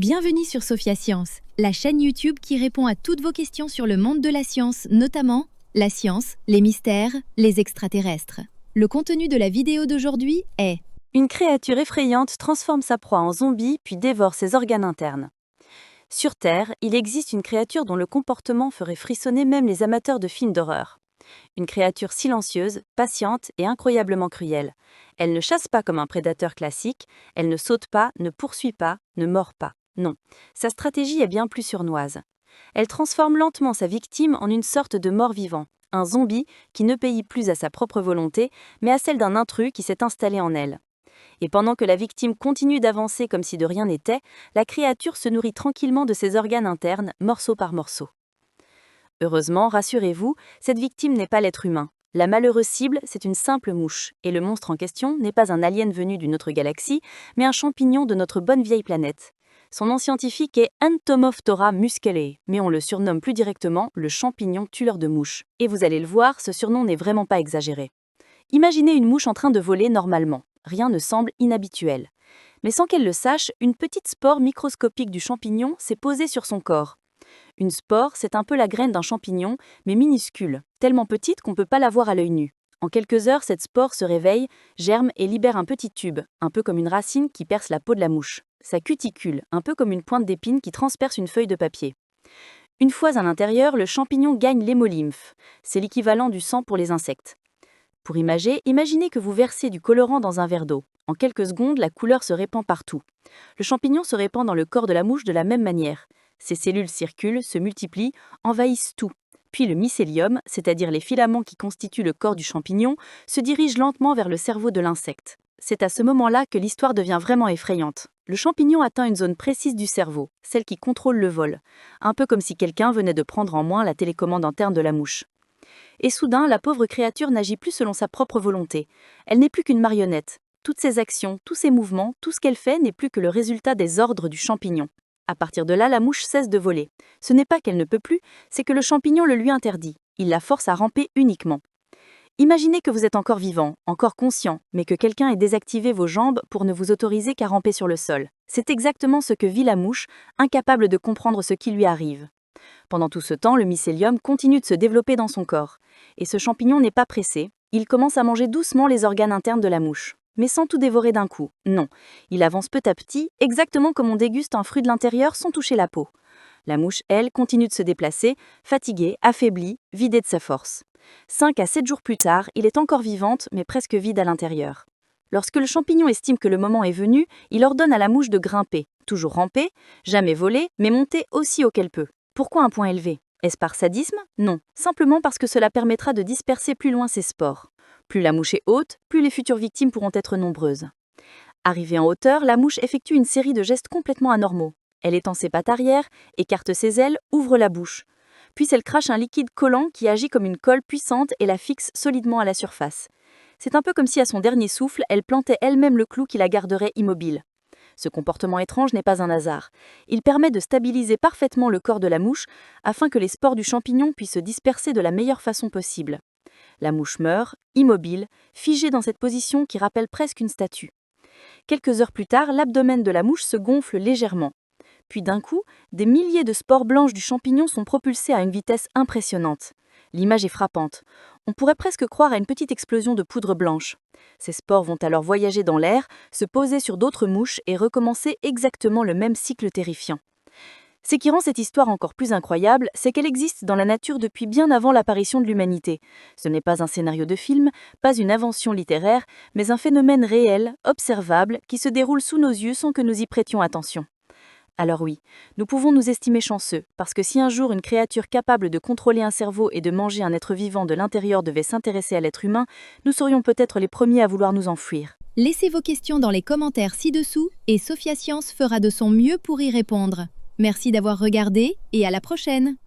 Bienvenue sur Sophia Science, la chaîne YouTube qui répond à toutes vos questions sur le monde de la science, notamment la science, les mystères, les extraterrestres. Le contenu de la vidéo d'aujourd'hui est: une créature effrayante transforme sa proie en zombie puis dévore ses organes internes. Sur Terre, il existe une créature dont le comportement ferait frissonner même les amateurs de films d'horreur. Une créature silencieuse, patiente et incroyablement cruelle. Elle ne chasse pas comme un prédateur classique, elle ne saute pas, ne poursuit pas, ne mord pas. Non, sa stratégie est bien plus surnoise. Elle transforme lentement sa victime en une sorte de mort-vivant, un zombie qui ne obéit plus à sa propre volonté, mais à celle d'un intrus qui s'est installé en elle. Et pendant que la victime continue d'avancer comme si de rien n'était, la créature se nourrit tranquillement de ses organes internes, morceau par morceau. Heureusement, rassurez-vous, cette victime n'est pas l'être humain. La malheureuse cible, c'est une simple mouche, et le monstre en question n'est pas un alien venu d'une autre galaxie, mais un champignon de notre bonne vieille planète. Son nom scientifique est Entomophthora musculae, mais on le surnomme plus directement le champignon tueur de mouches. Et vous allez le voir, ce surnom n'est vraiment pas exagéré. Imaginez une mouche en train de voler normalement. Rien ne semble inhabituel. Mais sans qu'elle le sache, une petite spore microscopique du champignon s'est posée sur son corps. Une spore, c'est un peu la graine d'un champignon, mais minuscule, tellement petite qu'on ne peut pas la voir à l'œil nu. En quelques heures, cette spore se réveille, germe et libère un petit tube, un peu comme une racine qui perce la peau de la mouche. Sa cuticule, un peu comme une pointe d'épine qui transperce une feuille de papier. Une fois à l'intérieur, le champignon gagne l'hémolymphe. C'est l'équivalent du sang pour les insectes. Pour imager, imaginez que vous versez du colorant dans un verre d'eau. En quelques secondes, la couleur se répand partout. Le champignon se répand dans le corps de la mouche de la même manière. Ses cellules circulent, se multiplient, envahissent tout. Puis le mycélium, c'est-à-dire les filaments qui constituent le corps du champignon, se dirige lentement vers le cerveau de l'insecte. C'est à ce moment-là que l'histoire devient vraiment effrayante. Le champignon atteint une zone précise du cerveau, celle qui contrôle le vol. Un peu comme si quelqu'un venait de prendre en main la télécommande interne de la mouche. Et soudain, la pauvre créature n'agit plus selon sa propre volonté. Elle n'est plus qu'une marionnette. Toutes ses actions, tous ses mouvements, tout ce qu'elle fait n'est plus que le résultat des ordres du champignon. À partir de là, la mouche cesse de voler. Ce n'est pas qu'elle ne peut plus, c'est que le champignon le lui interdit. Il la force à ramper uniquement. Imaginez que vous êtes encore vivant, encore conscient, mais que quelqu'un ait désactivé vos jambes pour ne vous autoriser qu'à ramper sur le sol. C'est exactement ce que vit la mouche, incapable de comprendre ce qui lui arrive. Pendant tout ce temps, le mycélium continue de se développer dans son corps. Et ce champignon n'est pas pressé, il commence à manger doucement les organes internes de la mouche. Mais sans tout dévorer d'un coup, non. Il avance petit à petit, exactement comme on déguste un fruit de l'intérieur sans toucher la peau. La mouche, elle, continue de se déplacer, fatiguée, affaiblie, vidée de sa force. 5 à 7 jours plus tard, il est encore vivante, mais presque vide à l'intérieur. Lorsque le champignon estime que le moment est venu, il ordonne à la mouche de grimper, toujours ramper, jamais voler, mais monter aussi haut qu'elle peut. Pourquoi un point élevé? Est-ce par sadisme? Non, simplement parce que cela permettra de disperser plus loin ses spores. Plus la mouche est haute, plus les futures victimes pourront être nombreuses. Arrivée en hauteur, la mouche effectue une série de gestes complètement anormaux. Elle étend ses pattes arrière, écarte ses ailes, ouvre la bouche. Puis elle crache un liquide collant qui agit comme une colle puissante et la fixe solidement à la surface. C'est un peu comme si à son dernier souffle, elle plantait elle-même le clou qui la garderait immobile. Ce comportement étrange n'est pas un hasard. Il permet de stabiliser parfaitement le corps de la mouche afin que les spores du champignon puissent se disperser de la meilleure façon possible. La mouche meurt, immobile, figée dans cette position qui rappelle presque une statue. Quelques heures plus tard, l'abdomen de la mouche se gonfle légèrement. Puis d'un coup, des milliers de spores blanches du champignon sont propulsées à une vitesse impressionnante. L'image est frappante. On pourrait presque croire à une petite explosion de poudre blanche. Ces spores vont alors voyager dans l'air, se poser sur d'autres mouches et recommencer exactement le même cycle terrifiant. Ce qui rend cette histoire encore plus incroyable, c'est qu'elle existe dans la nature depuis bien avant l'apparition de l'humanité. Ce n'est pas un scénario de film, pas une invention littéraire, mais un phénomène réel, observable, qui se déroule sous nos yeux sans que nous y prêtions attention. Alors oui, nous pouvons nous estimer chanceux, parce que si un jour une créature capable de contrôler un cerveau et de manger un être vivant de l'intérieur devait s'intéresser à l'être humain, nous serions peut-être les premiers à vouloir nous enfuir. laissez vos questions dans les commentaires ci-dessous et Sophia Science fera de son mieux pour y répondre. Merci d'avoir regardé et à la prochaine!